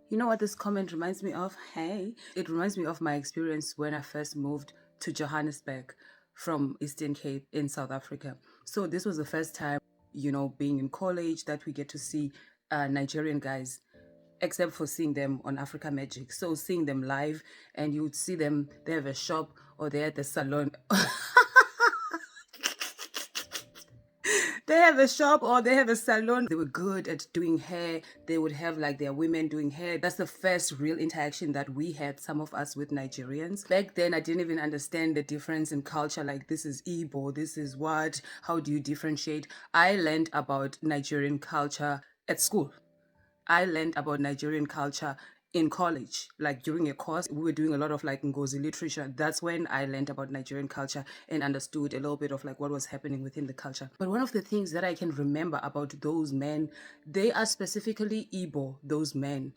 You know what this comment reminds me of? Hey, it reminds me of my experience when I first moved to Johannesburg from Eastern Cape in South Africa. So this was the first time, being in college that we get to see Nigerian guys, except for seeing them on Africa Magic. So seeing them live, and you would see them, they have a shop or they're at the salon. They have a shop or they have a salon. They were good at doing hair. They would have like their women doing hair. That's the first real interaction that we had, some of us, with Nigerians. Back then, I didn't even understand the difference in culture. Like, this is Igbo, this is what, how do you differentiate? I learned about Nigerian culture at school. I learned about Nigerian culture in college, like during a course. We were doing a lot of like Ngozi literature. That's when I learned about Nigerian culture and understood a little bit of like what was happening within the culture. But one of the things that I can remember about those men, they are specifically Igbo, those men.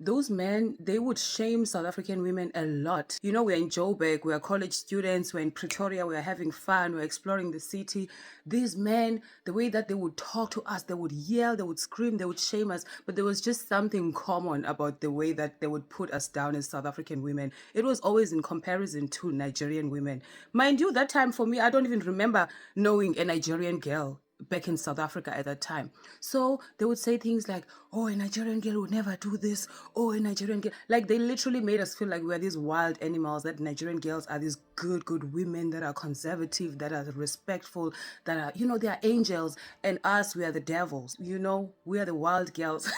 Those men, they would shame South African women a lot. You know, we're in Joburg, we're college students, we're in Pretoria, we're having fun, we're exploring the city. These men, the way that they would talk to us, they would yell, they would scream, they would shame us, but there was just something common about the way that they would put us down as South African women. It was always in comparison to Nigerian women. Mind you, that time for me, I don't even remember knowing a Nigerian girl back in South Africa at that time. So they would say things like, oh, a Nigerian girl would never do this. Oh, a Nigerian girl. Like, they literally made us feel like we're these wild animals, that Nigerian girls are these good women that are conservative, that are respectful, that are, they are angels. And us, we are the devils. We are the wild girls.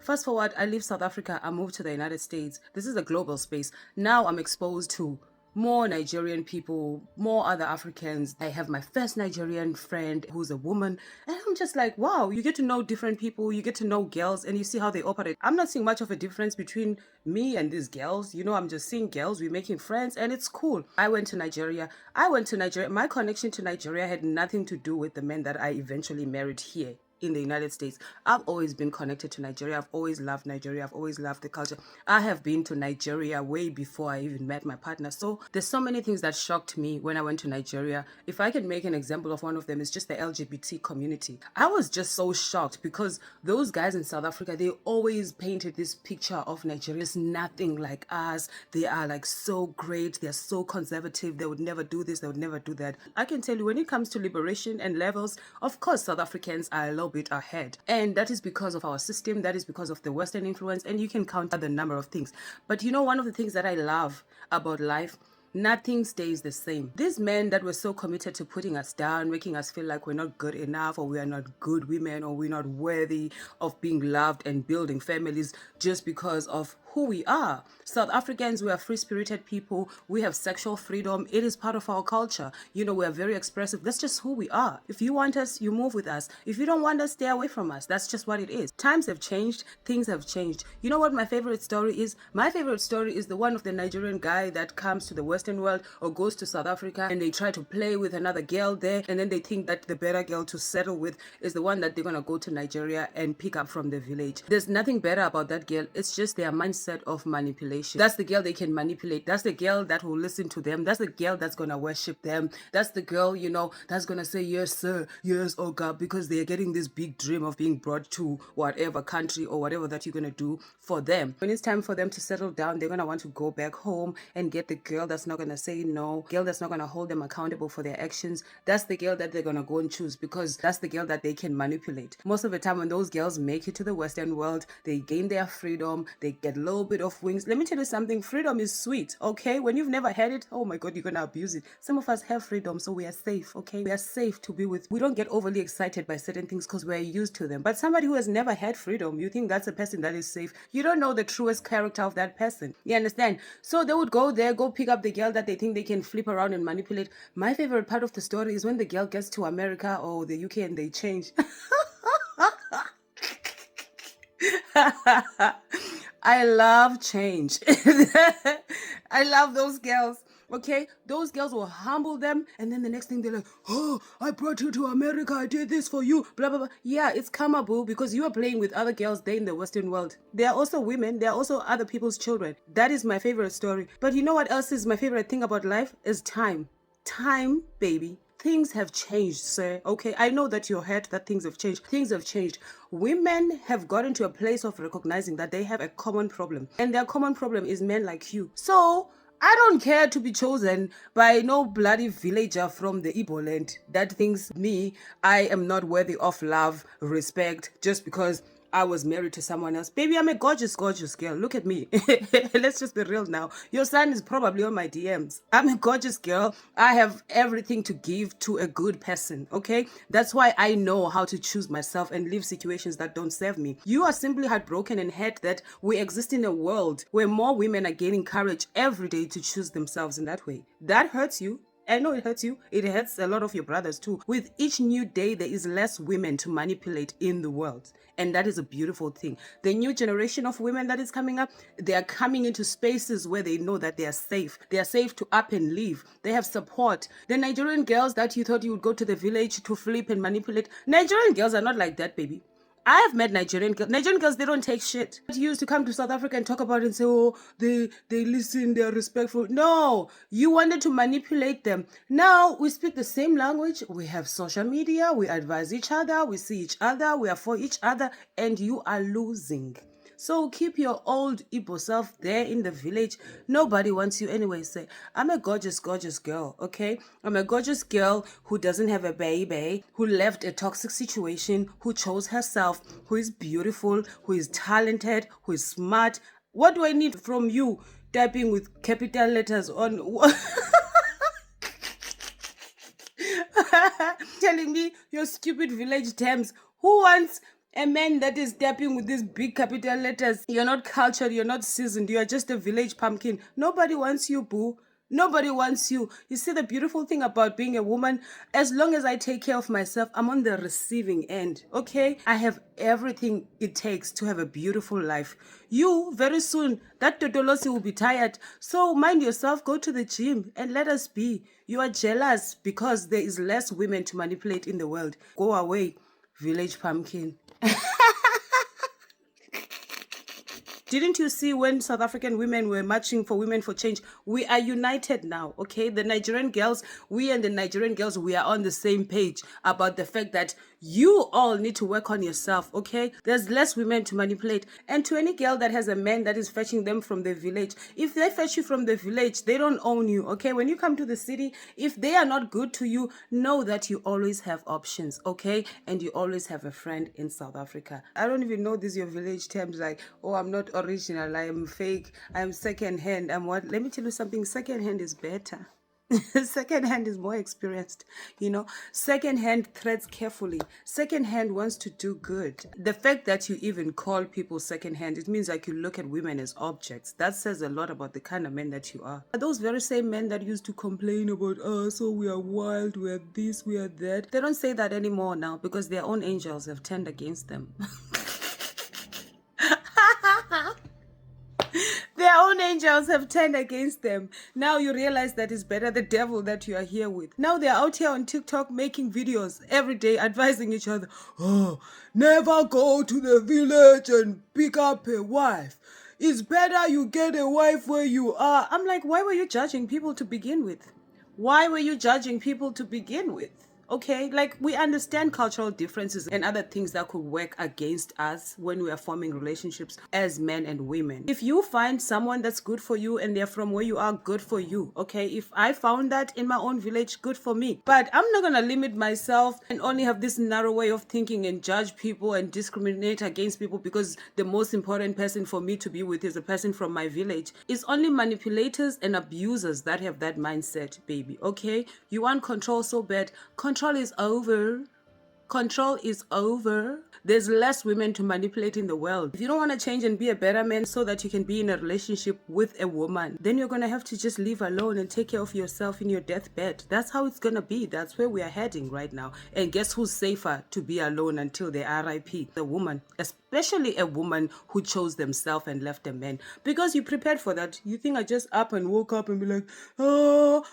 Fast forward, I leave South Africa, I moved to the United States. This is a global space. Now I'm exposed to more Nigerian people, more other Africans. I have my first Nigerian friend who's a woman, and I'm just like, wow, you get to know different people, you get to know girls, and you see how they operate. I'm not seeing much of a difference between me and these girls. I'm just seeing girls, we're making friends, and it's cool. I went to Nigeria. My connection to Nigeria had nothing to do with the men that I eventually married here in the United States. I've always been connected to Nigeria. I've always loved Nigeria. I've always loved the culture. I have been to Nigeria way before I even met my partner. So there's so many things that shocked me when I went to Nigeria. If I can make an example of one of them, it's just the LGBT community. I was just so shocked because those guys in South Africa, they always painted this picture of Nigeria as nothing like us. They are like so great. They're so conservative. They would never do this. They would never do that. I can tell you, when it comes to liberation and levels, of course, South Africans are a little bit ahead, and that is because of our system, that is because of the Western influence, and you can count the number of things. But one of the things that I love about life, nothing stays the same. These men that were so committed to putting us down, making us feel like we're not good enough, or we are not good women, or we're not worthy of being loved and building families just because of who we are. South Africans, we are free-spirited people. We have sexual freedom. It is part of our culture. We are very expressive. That's just who we are. If you want us, you move with us. If you don't want us, stay away from us. That's just what it is. Times have changed. Things have changed. You know what my favorite story is? My favorite story is the one of the Nigerian guy that comes to the Western world or goes to South Africa, and they try to play with another girl there, and then they think that the better girl to settle with is the one that they're going to go to Nigeria and pick up from the village. There's nothing better about that girl. It's just their mindset of manipulation. That's the girl they can manipulate. That's the girl that will listen to them. That's the girl that's gonna worship them. That's the girl, that's gonna say, yes sir, yes oh God, because they're getting this big dream of being brought to whatever country or whatever that you're gonna do for them. When it's time for them to settle down, they're gonna want to go back home and get the girl that's not gonna say no, girl that's not gonna hold them accountable for their actions. That's the girl that they're gonna go and choose, because that's the girl that they can manipulate. Most of the time when those girls make it to the Western world, they gain their freedom, they get a little bit of wings. Let me tell you something, freedom is sweet, okay? When you've never had it, oh my God, you're gonna abuse it. Some of us have freedom, so we are safe, okay? We are safe to be with. We don't get overly excited by certain things because we're used to them. But somebody who has never had freedom, you think that's a person that is safe. You don't know the truest character of that person. You understand? So they would go there, go pick up the girl that they think they can flip around and manipulate. My favorite part of the story is when the girl gets to America or the UK and they change. I love change. I love those girls. Okay, those girls will humble them, and then the next thing they're like, oh, I brought you to America, I did this for you, blah, blah, blah. Yeah, it's karma, boo, because you are playing with other girls there in the Western world. They are also women, they are also other people's children. That is my favorite story. But you know what else is my favorite thing about life? Is time. Time, baby. things have changed, sir. Okay, I know that you're hurt that things have changed. Things have changed. Women have gotten to a place of recognizing that they have a common problem, and their common problem is men like you. So I don't care to be chosen by no bloody villager from the Igbo land that thinks me, I am not worthy of love, respect, just because I was married to someone else. Baby, I'm a gorgeous, gorgeous girl. Look at me. Let's just be real now. Your son is probably on my DMs. I'm a gorgeous girl. I have everything to give to a good person, okay? That's why I know how to choose myself and leave situations that don't serve me. You are simply heartbroken and hurt that we exist in a world where more women are gaining courage every day to choose themselves in that way. That hurts you. I know it hurts you. It hurts a lot of your brothers too. With each new day, there is less women to manipulate in the world. And that is a beautiful thing. The new generation of women that is coming up, they are coming into spaces where they know that they are safe. They are safe to up and leave. They have support. The Nigerian girls that you thought you would go to the village to flip and manipulate, Nigerian girls are not like that, baby. I have met Nigerian girls. Nigerian girls, they don't take shit. They used to come to South Africa and talk about it and say, oh, they listen, they're respectful. No, you wanted to manipulate them. Now we speak the same language. We have social media. We advise each other. We see each other. We are for each other. And you are losing. So keep your old Igbo self there in the village. Nobody wants you anyway. Say, I'm a gorgeous, gorgeous girl, okay? I'm a gorgeous girl who doesn't have a baby, who left a toxic situation, who chose herself, who is beautiful, who is talented, who is smart. What do I need from you? Typing with capital letters on... telling me your stupid village terms. Who wants a man that is tapping with these big capital letters? You're not cultured, you're not seasoned, you are just a village pumpkin. Nobody wants you, boo. Nobody wants you. You see, the beautiful thing about being a woman, as long as I take care of myself, I'm on the receiving end, okay? I have everything it takes to have a beautiful life. You, very soon, that Totolosi will be tired. So mind yourself, go to the gym and let us be. You are jealous because there is less women to manipulate in the world. Go away, village pumpkin. Didn't you see when South African women were marching for women for change? We are united now, okay? The Nigerian girls, we and the Nigerian girls, we are on the same page about the fact that you all need to work on yourself, okay? There's less women to manipulate. And to any girl that has a man that is fetching them from the village, if they fetch you from the village, they don't own you, okay? When you come to the city, if they are not good to you, know that you always have options, okay? And you always have a friend in South Africa. I don't even know these your village terms like, oh, I'm not original, I am fake, I am second hand, I'm what? Let me tell you something, second hand is better. Second hand is more experienced, you know. Second hand threads carefully. Second hand wants to do good. The fact that you even call people second hand, it means like you look at women as objects. That says a lot about the kind of men that you are. Those very same men that used to complain about us, oh, we are wild, we are this, we are that. They don't say that anymore now because their own angels have turned against them. Their own angels have turned against them. Now you realize that it's better the devil that you are here with. Now they're out here on TikTok making videos every day advising each other. Oh, never go to the village and pick up a wife. It's better you get a wife where you are. I'm like, why were you judging people to begin with? Why were you judging people to begin with? Okay, like we understand cultural differences and other things that could work against us when we are forming relationships as men and women. If you find someone that's good for you and they're from where you are, good for you. Okay, if I found that in my own village, good for me. But I'm not gonna limit myself and only have this narrow way of thinking and judge people and discriminate against people because the most important person for me to be with is a person from my village. It's only manipulators and abusers that have that mindset, baby. Okay, you want control so bad. Control is over. Control is over. There's less women to manipulate in the world. If you don't want to change and be a better man so that you can be in a relationship with a woman, then you're going to have to just live alone and take care of yourself in your deathbed. That's how it's going to be. That's where we are heading right now. And guess who's safer to be alone until they RIP? The woman. Especially a woman who chose themselves and left a man. Because you prepared for that. You think I just up and woke up and be like, oh,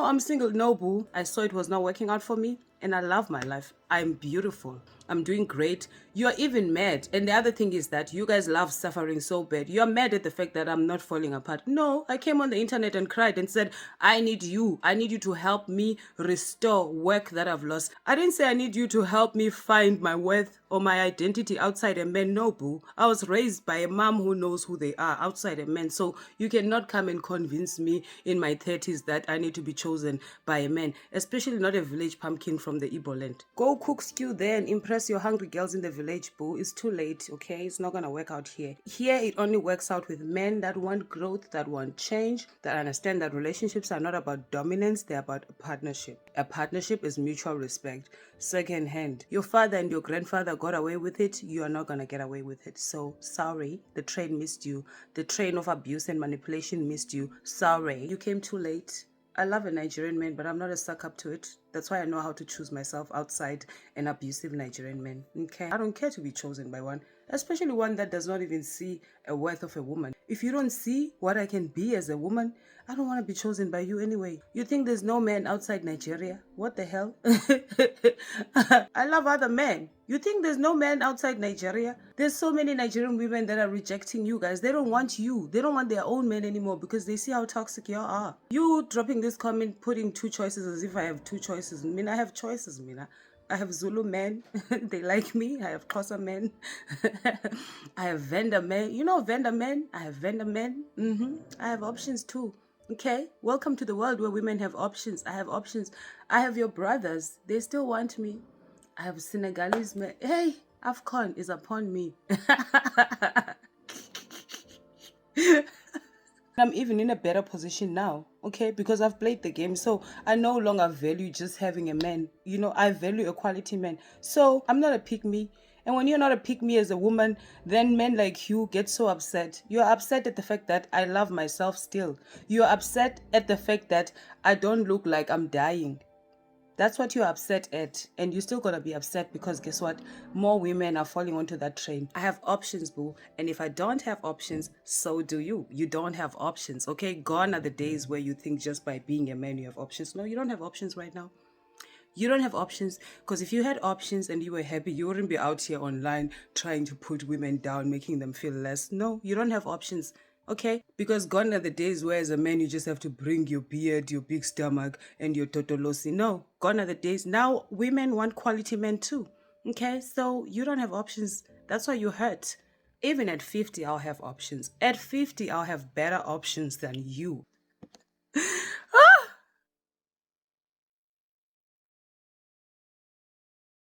I'm single. No, boo. I saw it was not working out for me. And I love my life. I'm beautiful. I'm doing great. You're even mad. And the other thing is that you guys love suffering so bad. You're mad at the fact that I'm not falling apart. No, I came on the internet and cried and said, I need you. I need you to help me restore work that I've lost. I didn't say I need you to help me find my worth or my identity outside a man. No, boo. I was raised by a mom who knows who they are outside a man. So you cannot come and convince me in my 30s that I need to be chosen by a man, especially not a village pumpkin from the Igbo land. Go cook stew there and impress your hungry girls in the village, boo. It's too late, okay? It's not gonna work out here. Here, it only works out with men that want growth, that want change, that understand that relationships are not about dominance, they're about a partnership. A partnership is mutual respect. Second hand, your father and your grandfather got away with it, you are not gonna get away with it. So, sorry, the train missed you. The train of abuse and manipulation missed you. Sorry, you came too late. I love a Nigerian man, but I'm not a suck up to it. That's why I know how to choose myself outside an abusive Nigerian man. Okay? I don't care to be chosen by one, especially one that does not even see a worth of a woman. If you don't see what I can be as a woman, I don't want to be chosen by you anyway. You think there's no man outside Nigeria? What the hell? I love other men. You think there's no man outside Nigeria? There's so many Nigerian women that are rejecting you guys. They don't want you. They don't want their own men anymore because they see how toxic you are. You dropping this comment, putting two choices as if I have two choices. I mean, I have choices, Mina. I have Zulu men. They like me. I have Xhosa men. I have vendor men. You know vendor men? I have vendor men. I have options too. Okay? Welcome to the world where women have options. I have options. I have your brothers. They still want me. I have Senegalese men. Hey, AFCON is upon me. I'm even in a better position now, okay? Because I've played the game. So I no longer value just having a man. You know, I value a quality man. So I'm not a pick me. And when you're not a pick me as a woman, then men like you get so upset. You're upset at the fact that I love myself still. You're upset at the fact that I don't look like I'm dying. That's what you're upset at. And you're still gonna be upset because guess what? More women are falling onto that train. I have options, boo. And if I don't have options, so do you. You don't have options, okay? Gone are the days where you think just by being a man you have options. No, you don't have options right now. You don't have options because if you had options and you were happy, you wouldn't be out here online trying to put women down, making them feel less. No, you don't have options. Okay? Because gone are the days where as a man you just have to bring your beard, your big stomach, and your totolosi. No, gone are the days. Now women want quality men too. Okay? So you don't have options. That's why you hurt. Even at 50, I'll have options. At 50, I'll have better options than you.